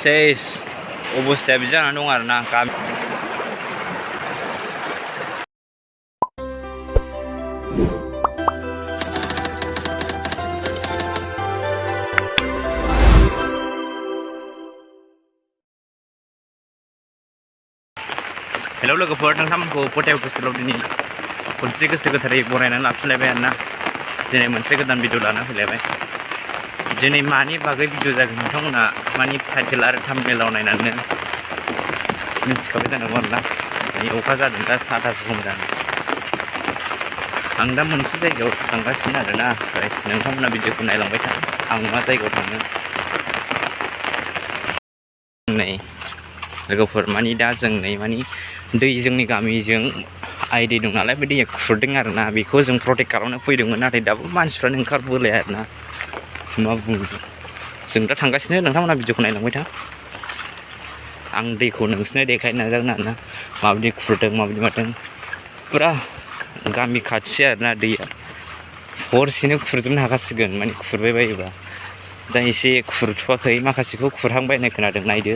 सेस अबस्थाया बिदि जानानै दं आरोना गामि हेलौ लोगोफोर नोंथांमोनखौ फथाय बोसोराव दिनै खनसे गोसो गोथारै बरायनानै लाफिनलायबाय आरोना दिनै मोनसे गोदान भिडिअ लाना फैलायबाय दिनै मानि बागै भिडिअ जागोन नोंथांमोना मानि टाइटेल आरो थाम्बनेलाव नायनानै मिथिखाबाय जानांगौ आरोना अखा जादों दा साथासो हमदों आं दा मोनसे जायगायाव थांगासिनो आरोना नोंथांमोना भिडिअखौ नायलांबाय था आं मा जायगायाव थाङो नै लोगोफोर मानि दा जों नै मानि दै जोंनि गामिजों आइदै दं नालाय बे दैया खुरदों आरोना बेखौ जों प्रटेक्ट खालामनो फैदोंमोन नाथाय दाबो मानसिफ्रानो ओंखारबोलाया आरोना मा बुङो जों दा थांगासिनो नोंथांमोना भिडिअखौ नायलांबाय था आं दैखौ नोंसोरनो देखायनो नाजागोन आरोना माबायदि खुरदों माबायदि मादों फुरा गामि खाथि आरोना दैया हरसेनो खुरजोबनो हाखासिगोन माने खुरबाय बायोबा दा एसे खुरथ'वाखै माखासेखौ खुरहांबाय होननाय खोनादों नायदो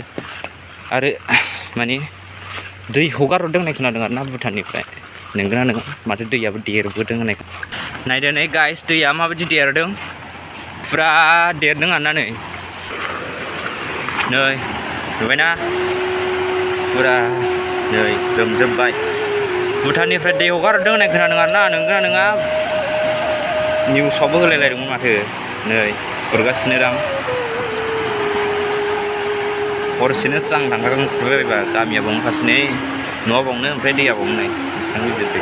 आरो माने दै हगारहरदों होननाय खोनादों आरोना भुटाननिफ्राय नंगौना नङा माथो दैयाबो देरबोदों होननाय नायदो नै गाइस दैया माबायदि देरदों फुरा देरदों आरोना नै नुबायना फुरा नै लोमजोब्बाय भुटाननिफ्राय दै हगारहरदों होननाय खोनादों आरोना नंगौना नङा निउसावबो होलायलायदोंमोन माथो नै खुरगासिनो दां हरसेनो स्रां थांखागोन खुरबायबायबा गामिया बावनो फारसेनै न'आ बावनो ओमफ्राय दैया बावनो नै बेसेबां गिदिर दै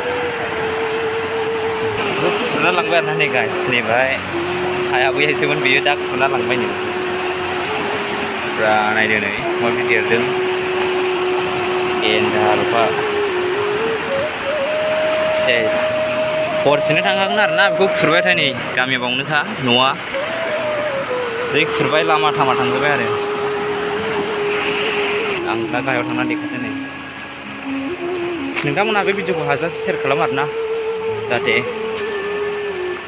खुरना लांबाय आरोना नै गाइस नैबाय हाया बैहायसोमोन बेयो दा खुरना लांबाय नो फुरा नायदो नै माबायदि देरदों एन्डारफा सेस हरसेनो थांखागोन आरोना बेखौ खुरबायथाय नै गामिया बावनोखा न'आ दै खुरबाय लामा थामा थांजोब्बाय आरो आं दा गाहायाव थांनानै देखायदों नै नोंथांमोनहा बे भिडिअखौ हाजासे सेयार खालाम आरोना जाहाथे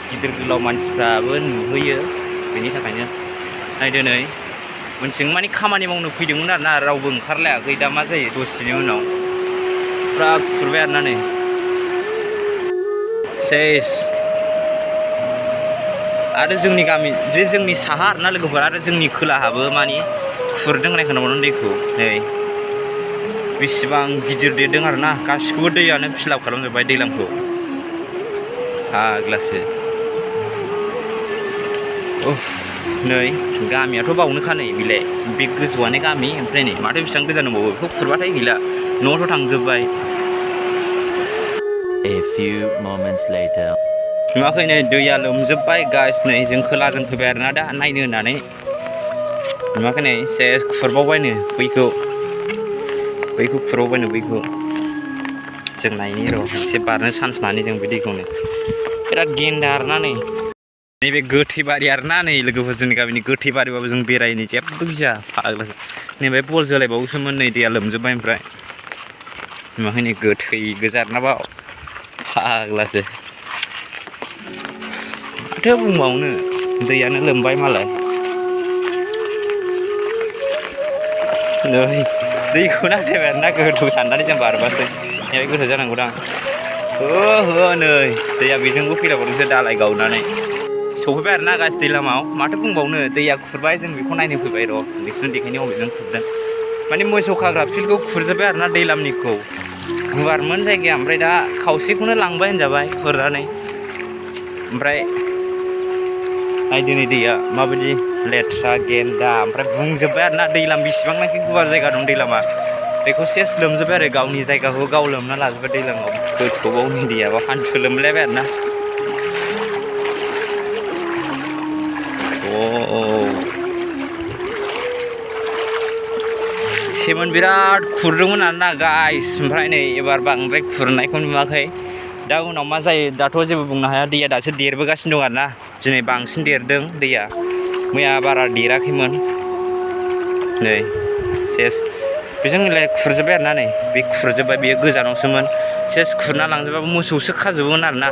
गिदिर गोलाव मानसिफ्राबो नुहैयो बेनि थाखायनो नायदो नै मोनथिं माने खामानि मावनो फैदोंमोन आरोना रावबो ओंखारलायाखै दा मा जायो दसेनि उनाव फुरा खुरबाय आरोना नै सेस आरो जोंनि गामि जे जोंनि साहा आरोना लोगोफोर आरो जोंनि खोलाहाबो मानि खुरदों होननाय खोनाबावदों दैखौ नै बेसेबां गिदिर देरदों आरोना गासिखौबो दैयानो फिलाप खालामजोब्बाय दैलांखौ फाग्लासो उफ नै गामियाथ' बावनोखा नै बिलाय बे गोजौआनो गामि ओमफ्राय नै माथो बेसेबां गोजान दंबावो बेखौ खुरबाथाय गैला न'आवथ' थांजोब्बाय A few moments later नुवाखै नै दैया लोमजोब्बाय गाइस नै जों खोलाजों फैबाय आरोना दा नायनो होननानै नुवाखै नै सेस खुरबावबायनो बैखौ खुरबावबायनो बैखौ जों नायनि र' एसे बारनो चान्स लानि जों बे दैखौनो बिराद गेन्दा आरोना नै नैबे गोथैबारि आरोना नै लोगोफोर जोंनि गामिनि गोथैबारिबाबो जों बेरायनो जेबो गिया फाग्लासो नैबे बल जोलायबावोसोमोन नै दैया लोमजोब्बाय ओमफ्राय नुवाखै नै गोथै गोजा आरोना बाव फाग्लासो माथो बुंबावनो दैयानो लोमबाय मालाय नै दैखौ नायबाय आरोना गोथौ साननानै जों बारबासो बेहाय गोथौ जानांगौदां हो नै दैया बेजोंबो फैलाबावदोंसो दालाय गावनानै सफैबाय आरोना गासै दैलामाव माथो बुंबावनो दैया खुरबाय जों बेखौ नायनो फैबाय र' बिसोरनो देखायनो अबेजों खुरदों माने मोसौ खाग्रा फिल्डखौ खुरजोब्बाय आरोना दैलामनिखौ गुवारमोन जायगाया ओमफ्राय दा खावसेखौनो लांबाय होनजाबाय खुरनानै ओमफ्राय नायदो नै दैया माबायदि लेथ्रा गेन्दा ओमफ्राय बुंजोब्बाय आरोना दैलाम बेसेबांनाखि गुवार जायगा दं दैलामा बेखौ सेस लोमजोब्बाय आरो गावनि जायगाखौ गाव लोमना लाजोब्बाय दैलामाव गोथौआव नै दैयाबा हान्थु लोमलायबाय आरोना सेमोन बिराद खुरदोंमोन आरोना गाइस ओमफ्राय नै एबार बांद्राय खुरनायखौ नुवाखै दा उनाव मा जायो दाथ' जेबो बुंनो हाया दैया दासो देरबोगासिनो दं आरोना दिनै बांसिन देरदों दैया मैया बारा देराखैमोन नै सेस बेजों मिलाय खुरजोब्बाय आरोना नै बे खुरजोब्बाय बेयो गोजानावसोमोन सेस खुरना लांजोब्बाबो मोसौसो खाजोबोमोन आरोना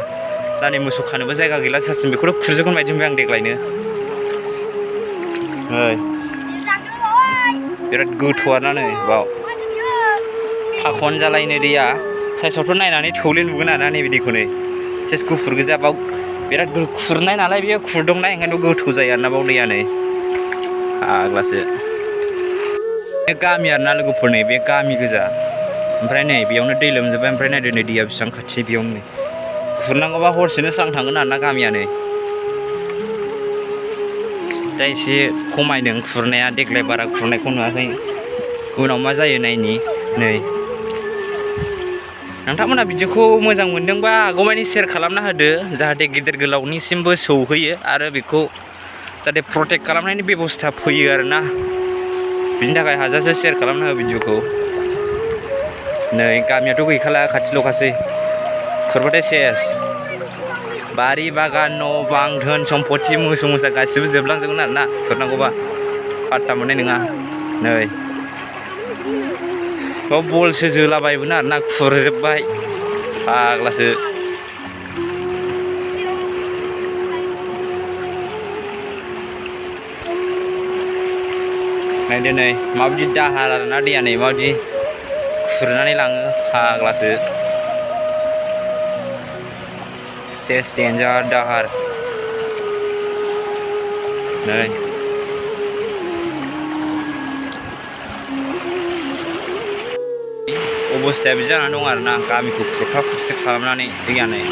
दा नै मोसौ खानोबो जायगा गैला सासिन बेखौथ' खुरजोबगोन बायदि मोनबाय आं देग्लायनो बिराद गोथौ आरोना नै बाव फाखन जालायनो दैया साइसआवथ' नायनानै थौले नुगोन आरोना नै बिदिखौनो सेस गुफुर गोजा बाव बिराद खुरनाय नालाय बेयो खुरदोंना ओंखायनोथ' गोथौ जायो आरोना बाव दैया नै फाग्लासो बे गामि आरोना लोगोफोर नै बे गामि गोजा ओमफ्राय नै बेयावनो दै लोमजोब्बाय ओमफ्राय नायदो नै दैया बेसेबां खाथि बेयावनो नै खुरनांगौबा हरसेनो स्रां थांगोन आरोना गामिया नै दा एसे खमायदों खुरनाया देग्लाय बारा खुरनायखौ नुवाखै उनाव मा जायो नायनि नै नोंथांमोना भिडिअखौ मोजां मोनदोंबा हागौमानि शेयार खालामना होदो जाहाथे गेदेर गोलावनिसिमबो सौहैयो आरो बेखौ जाहाथे प्रटेक्ट खालामनायनि बेबस्था फैयो आरोना बिनि थाखाय हाजासे शेयार खालामना हो भिडिअखौ नै गामियाथ' गैखाला खाथिल'खासै खुरबाथाय सेस बारि बागान न' बां धोन सम्पति मोसौ मोसा गासिबो जोबलांजोबगोन आरोना खुरनांगौबा पात्ता मोननाय नङा नै बाव बलसो जोलाबायमोन आरोना खुरजोब्बाय फाग्लासो नायदो नै माबायदि दाहार आरोना दैया नै माबायदि खुरनानै लाङो फाग्लासो सेस डेन्जार दाहार नै अबस्थाया बिदि जानानै दं आरोना गामिखौ खुरखा खुरसि खालामनानै दैया नै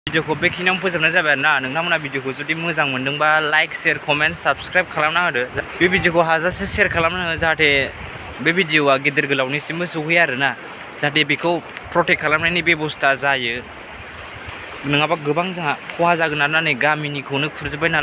भिडिअखौ बेखिनियावनो फोजोबनाय जाबाय आरोना नोंथांमोना भिडिअखौ जुदि मोजां मोनदोंबा लाइक शेयार कमेन्ट साबस्क्राइब खालामना होदो बे भिडिअखौ हाजासे शेयार खालामना हो जाहाथे बे भिडिअआ गेदेर गोलावनिसिमबो सौहैयो आरोना जाहाथे बेखौ प्रटेक्ट खालामनायनि बेबस्था जायो नङाबा गोबां जोंहा खहा जागोन आरोना नै गामिनिखौनो खुरजोब्बाय नालाय